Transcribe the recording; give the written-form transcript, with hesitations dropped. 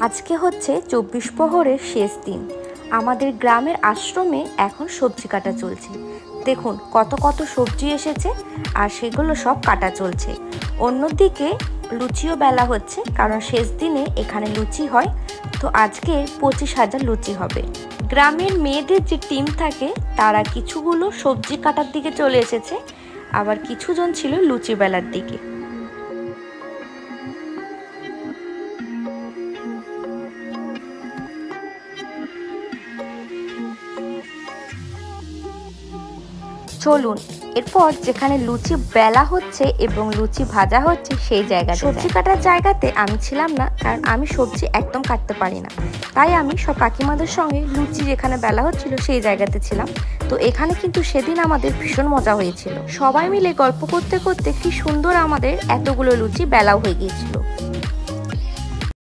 আজকে হচ্ছে ২৪ প্রহরের শেষ দিন। আমাদের গ্রামের আশ্রমে এখন সবজি কাটা চলছে। দেখুন কত কত সবজি এসেছে আর সেগুলো সব কাটা চলছে। অন্যদিকে লুচিও বেলা হচ্ছে, কারণ শেষ দিনে এখানে লুচি হয়। তো আজকে ২৫,০০০ লুচি হবে। গ্রামের মেয়েদের যে টিম থাকে তারা কিছুগুলো সবজি কাটার দিকে চলে এসেছে, আবার কিছুজন ছিল লুচি বেলার দিকে। চলুন এরপর যেখানে লুচি বেলা হচ্ছে এবং লুচি ভাজা হচ্ছে সেই জায়গাতে সবজি কাটার জায়গাতে আমি ছিলাম না, কারণ আমি সবজি একদম কাটতে পারি না। তাই আমি সব কাকিমাদের সঙ্গে লুচি যেখানে বেলা হচ্ছিল সেই জায়গাতে ছিলাম। তো এখানে কিন্তু সেদিন আমাদের ভীষণ মজা হয়েছিল। সবাই মিলে গল্প করতে করতে কি সুন্দর আমাদের এতগুলো লুচি বেলাও হয়ে গিয়েছিল।